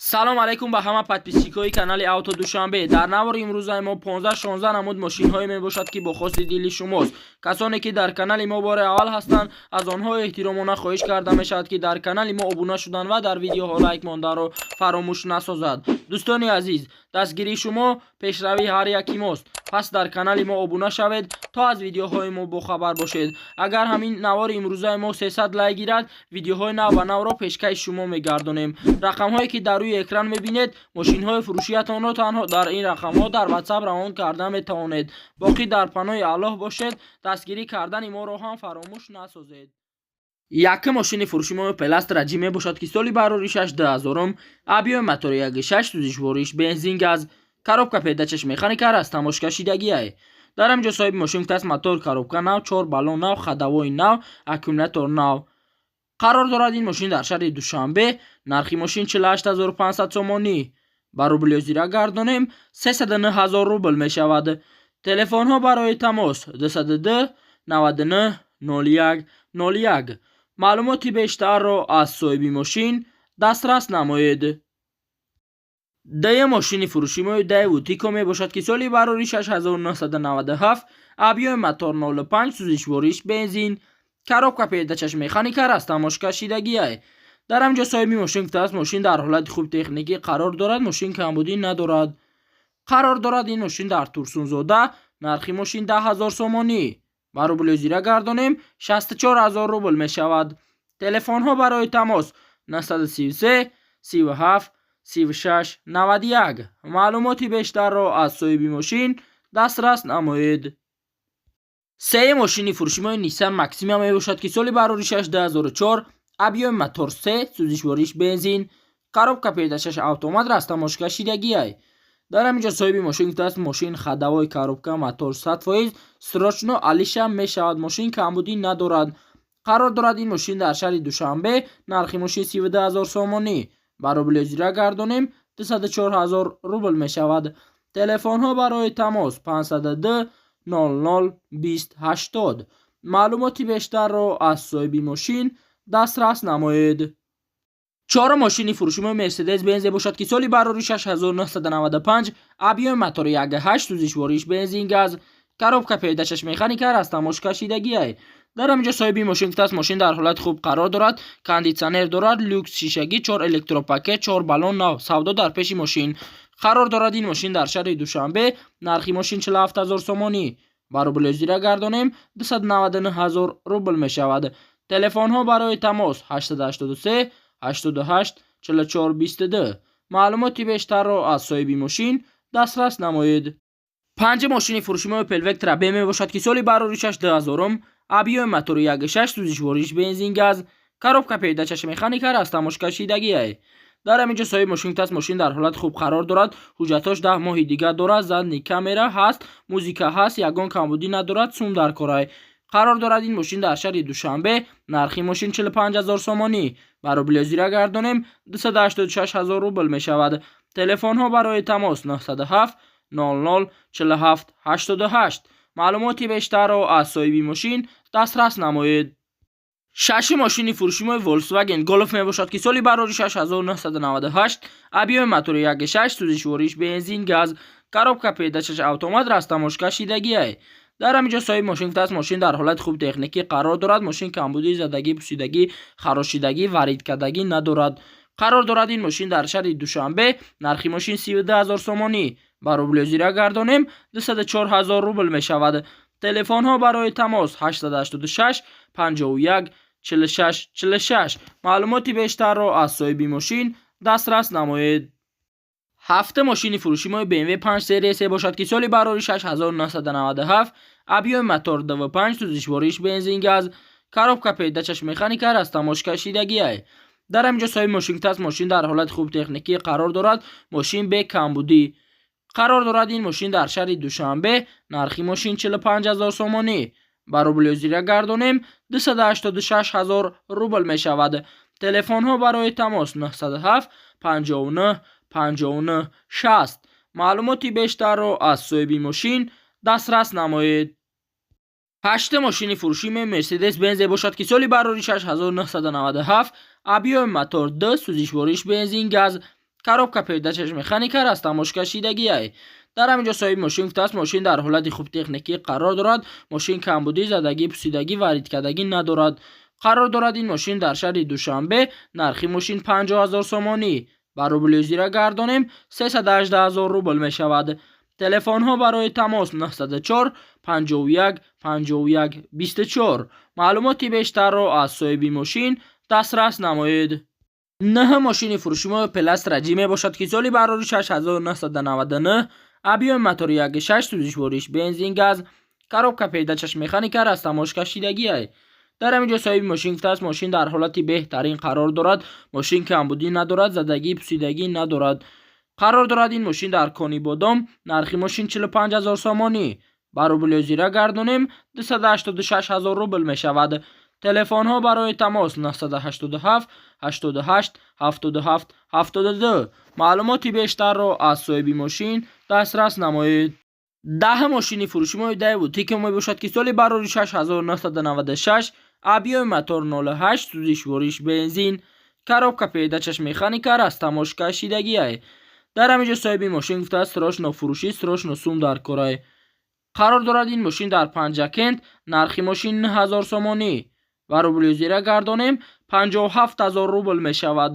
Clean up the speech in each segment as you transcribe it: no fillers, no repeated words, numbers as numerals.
салом алайкум ба ҳама подписчикои канали авто душанбе. дар навори имрӯзаи мо 15-16 намуд мошинҳое мебошад ки бо хости дили шумост. касоне ки дар канали мо бори аввал ҳастанд, аз онҳо эҳтиромона хоҳиш карда мешавад ки дар канали мо обуна шудан ва дар видеоҳо лайк монданро фаромӯш насозад. дӯстони азиз, дастгирии шумо пешравии ҳар яки мост. пас дар канали мо обуна шавед то аз видеоҳои мо бохабар бошед. агар ҳамин навори имрӯзаи мо 300 лайк гирад, видеоҳои нав ба навро пешкаши шумо мегардонем. рақамҳое ки дар рӯи экран мебинед, мошинҳои фурӯшиятонро танҳо дар ин рақамҳо дар WhatsApp равон карда метавонед. боқӣ дар паноҳи Аллоҳ бошед. дастгирӣ кардани моро ҳам фаромӯш насозед. якум мошини фурӯши мо Opel Astra G мебошад ки соли бароришаш 2000 объёми мотори 1.6 сӯзишвориш бензин газ, коробка передачаш механика раз, тамошкашидагиае. дар ҳамҷо соҳиби мошин гуфтааст мотор, коробка нав, 4 баллон нав, ходовои нав, аккумулятор нав. қарор дорад ин мошин дар шаҳри Душанбе. нархи мошин 48500 сомонӣ. ба рубли зира гардонем 309 000 рубл мешавад. телефонҳо барои тамос 202 99 01 01. маълумоти бештарро аз соҳиби мошин дастрас намоед. дуюм мошини фурӯшимои Daewoo Tico мебошад ки соли бароришаш 1997, объёми мотор 05 сӯзишвориш бензин, коробка передачаш механика раз, тамошкашидагиае. дар ҳамҷо соҳиби мошин гуфтааст мошин дар ҳолати хуби техникӣ қарор дорад, мошин камбудӣ надорад. қарор дорад ин мошин дар Турсунзода. нархи мошин 10 000 сомонӣ. ба рубли зира гардонем 64 000 рубл мешавад. телефонҳо барои тамос 933 37 36 91. маълумоти бештарро аз соҳиби мошин дастрас намоед. сеюм мошини фурӯшимои Nissan Maxima мебошад ки соли бароришаш 2004, объёми мотор 3 сӯзишвориш бензин, коробка передачаш автомат раз, тамошкашидагиае. дар ҳаминҷо соҳиби мошин гуфтааст мошин ходовои коробка мотор 100% срочно алиша мешавад, мошин камбудӣ надорад. қарор дорад ин мошин дар шаҳри Душанбе. нархи мошин 32 000 сомонӣ. ба рубли зира гардонем 204 000 рубл мешавад. телефонҳо барои тамос 502 00 20 80. маълумоти бештарро аз соҳиби мошин дастрас намоед. чорум мошини фурӯшимои Mercedes-Benz бошад ки соли бароришаш 1995, объёми мотори 1.8 сӯзишвориш бензин газ, коробка передачаш механика раз, тамошкашидагиае. дар ҳамҷо соҳиби мошин гуфтааст мошин дар ҳолати хуб қарор дорад, кондитсионер дорад, люкс шишагӣ, 4 электропакет, 4 баллон нав, савдо дар пеши мошин. қарор дорад ин мошин дар шаҳри Душанбе. нархи мошин 47 000 сомонӣ. ба рубли зира гардонем 299 000 рубл мешавад. телефонҳо барои тамос 883 88 44 22. маълумоти бештарро аз соҳиби мошин дастрас намоед. панҷум мошини фурӯшимои Opel Vectra B мебошад ки соли бароришаш 2000, объёми мотори 1.6 сӯзишвориш бензин газ, коробка передачаш механика раз, тамошкашидагиае. дар ҳаминҷо соҳиби мошин гуфтааст мошин дар ҳолати хуб қарор дорад, ҳуҷҷатош 10 моҳи дигар дорад, задни камера ҳаст, музика ҳаст, ягон камбудӣ надорад, сум дар корай. қарор дорад ин мошин дар шаҳри Душанбе. нархи мошин 45 000 сомонӣ. ба рубли зира гардонем 286 000 рубл мешавад. телефонҳо барои тамос 907 00 47 88. маълумоти бештарро аз соҳиби мошин дастрас намоед. шашум мошини фурӯшимои Volkswagen Golf мебошад ки соли бароришаш 1998, объёми мотори 1.6 сӯзишвориш бензин газ, коробка передачаш автомат раз, тамошкашидагиае. дар ҳаминҷо соҳиби мошин гуфтааст мошин дар ҳолати хуби техникӣ қарор дорад, мошин камбудӣ, задагӣ, пусидагӣ, харошидагӣ, варидкардагӣ надорад. қарор дорад ин мошин дар шаҳри Душанбе. нархи мошин 32 000 сомонӣ. ба рубли зира гардонем 204 000 рубл мешавад. телефонҳо барои тамос 886 51 46 46. маълумоти бештарро аз соҳиби мошин дастрас намоед. ҳафтум мошини фурӯшимои BMW 5 сериясе бошад ки соли бароришаш 1997, объёми мотор 2.5 сӯзишвориш бензин газ, коробка передачаш механика раз, тамошкашидагиае. дар ҳамҷо соҳиби мошин гуфтааст мошин дар ҳолати хуби техникӣ қарор дорад, мошин бе камбудӣ. қарор дорад ин мошин дар шаҳри Душанбе. нархи мошин 45 000 сомонӣ. ба рубли зира гардонем 286 000 рубл мешавад. телефонҳо барои тамос 907 59 59 60. маълумоти бештарро аз соҳиби мошин дастрас намоед. ҳаштум мошини фурӯшимои Mercedes-Benz бошад ки соли бароришаш 1997, объёми мотор 2 сӯзишвориш бензин газ, коробка передачаш механика растамош кашидагиае. дар ҳамин ҷо соҳиби мошин гуфтааст мошин дар ҳолати хуб техникӣ қарор дорад. мошин камбудӣ, задагӣ, пусидагӣ, варидкардагӣ надорад. қарор дорад ин мошин дар шаҳри Душанбе. нархи мошин 50 000 сомонӣ. ба рубли озира гардонем 318 000 рубл мешавад. телефонҳо барои тамос 904 51 51 24. маълумоти бештарро аз соҳиби мошин дастрас намоед. наҳ мошини фурӯшии Opel Astra мебошад ки соли барори 6999, объёми мотори 1.6 сӯзишвориш бензин газ, коробка передачаш механика растамош кашидагиае. дар ҳамин ҷо соҳиби мошин гуфтааст мошин дар ҳолати беҳтарин қарор дорад. мошин камбудӣ надорад, задагӣ, пусидагӣ надорад. қарор дорад ин мошин дар кони бодом. нархи мошин 45 000 сомонӣ. ба рубли озира гардонем 286 000 рубл мешавад. телефонҳо барои тамос 987 88 77 72. маълумоти бештарро аз соҳиби мошин дастрас намоед. даҳ мошини фурӯшии Daewoo Tico мебошад ки соли барори 6996, объёми мотор 08, сӯзишвориш бензин, коробка передачаш механика растамош кашидагиае. дар ҳамин ҷо соҳиби мошин гуфтааст срочно фурӯшӣ, срочно сум дар корае. қарор дорад ин мошин дар Панҷакент. нархи мошин 9000 сомонӣ. ба рубли озира гардонем 57 000 рубл мешавад.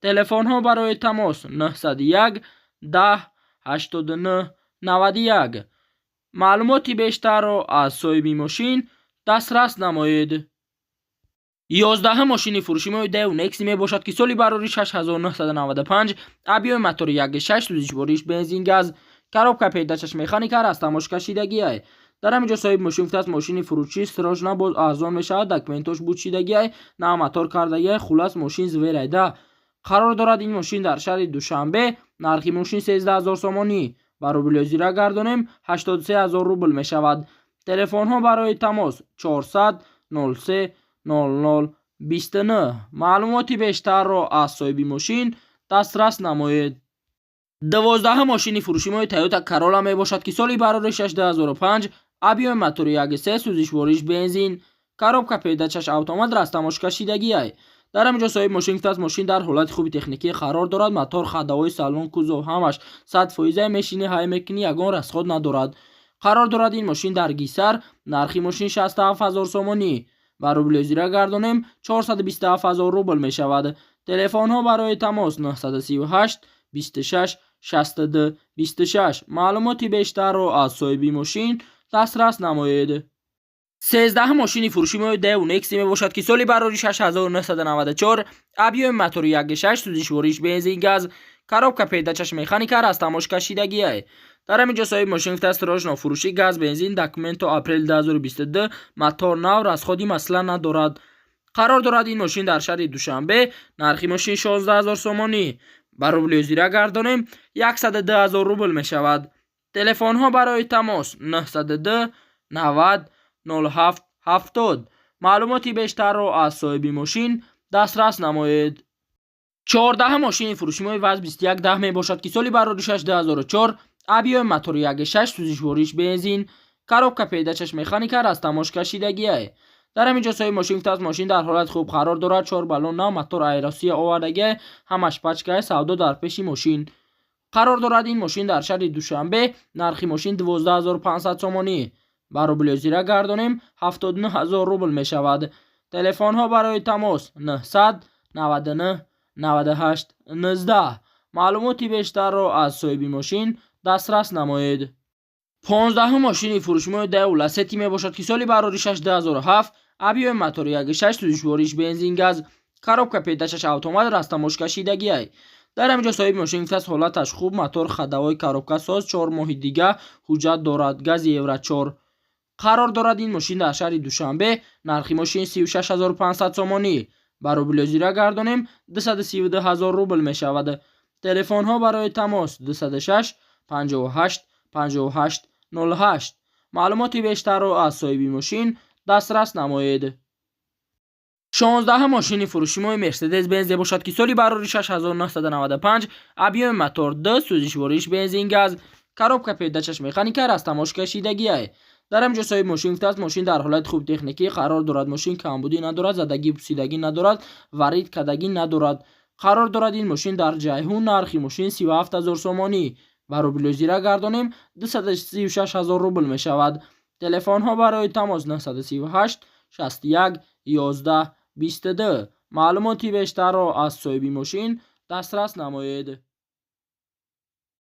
телефонҳо барои тамос 901 10 89 91. маълумоти бештарро аз соҳиби мошин дастрас намоед. 11 мошини фурӯшии Daewoo Nexi мебошад ки соли барори 6995, объёми мотори 1.6 сӯзишвориш бензин газ, коробка передачаш механика растамош кашидагиае. дар ҳамин ҷо соҳиби мошин гуфтааст мошини фурӯшӣ срочно боз арзон мешавад. документош будшидагиае, на мотор кардагиае. хулас мошин зверайда. қарор дорад ин мошин дар шаҳри Душанбе. нархи мошин 13 000 сомонӣ. ба рубли озира гардонем 83 000 рубл мешавад. телефонҳо барои тамос 400 03 00 29. маълумоти бештарро аз соҳиби мошин дастрас намоед. 12 мошини фурӯшии Toyota Corolla мебошад ки соли барори 6 2005, объёми мотори 1.3 сӯзишвориш бензин, коробка передачаш автомат растамош кашидагиае. дар ҳамин ҷо соҳиби мошин гуфтааст мошин дар ҳолати хуби техникӣ қарор дорад. мотор, хаддаҳои салон, кузов ҳамаш 100% мешини ҳай мекунӣ, ягон расход надорад. қарор дорад ин мошин дар Гисар. нархи мошин 67 000 сомонӣ. ба рубли озира гардонем 427 000 рубл мешавад. телефонҳо барои тамос 938 26 62 26. маълумоти бештарро аз соҳиби мошин дастрас намоед. 13 мошини фурӯшии Daewoo Nexi мебошад ки соли барори 6994, объёми мотори 1.6 сӯзишвориш бензин газ, коробка передачаш механика растамош кашидагиае. дар ҳамин ҷо соҳиби мошин гуфтааст срочно фурӯшӣ, газ, бензин, документо апрел 2022, мотор нав, расходи масъала надорад. қарор дорад ин мошин дар шаҳри Душанбе. нархи мошин 16 000 сомонӣ. ба рубли озира гардонем 102 000 рубл мешавад. телефонҳо барои тамос 902 90 07 70. маълумоти бештарро аз соҳиби мошин дастрас намоед. 14 мошини фурӯшии VAZ-2110 мебошад ки соли барори 6 2004, объёми мотори 1.6 сӯзишвориш бензин, коробка передачаш механика растамош кашидагиае. дар ҳамин ҷо соҳиби мошин гуфтааст мошин дар ҳолати хуб қарор дорад. 4 баллон нав, мотор аэросия овардагиае, ҳамаш пачкае, савдо дар пеши мошин. қарор дорад ин мошин дар шаҳри Душанбе. нархи мошин 12500 сомонӣ. ба рубли озира гардонем 79 000 рубл мешавад. телефонҳо барои тамос 900 99 98 19. маълумоти бештарро аз соҳиби мошин дастрас намоед. 15 мошини фурӯшии Daewoo Lacetti мебошад ки соли барори 6 2007, объёми мотори 1.6 сӯзишвориш бензин газ, коробка передачаш автомат растамош кашидагиае. дар ҳамин ҷо соҳиби мошин гуфтааст ҳолаташ хуб, мотор, хаддаҳои коробка соз, 4 моҳи дига ҳуҷҷат дорад, гази евро 4. қарор дорад ин мошин дар шаҳри Душанбе. нархи мошин 36500 сомонӣ. ба рубли озира гардонем 232 000 рубл мешавад. телефонҳо барои тамос 206 58 58 08. маълумоти бештарро аз соҳиби мошин дастрас намоед. 16 мошини фурӯшии Mercedes-Benz мебошад ки соли барори 6995, объёми мотор 2, сӯзишвориш бензин газ, коробка передачаш механика растамош кашидагиае. дар ҳамин ҷо соҳиби мошин гуфтааст мошин дар ҳолати хуби техникӣ қарор дорад. мошин камбудӣ надорад, задагӣ, пусидагӣ надорад, варид кардагӣ надорад. қарор дорад ин мошин дар ҷайҳун нархи мошин 37000 сомонӣ ва рублёзира гардонем 236000 рубл мешавад. телефонҳо барои тамос 938 61 11 22. маълумоти бештарро аз соҳиби мошин дастрас намоед.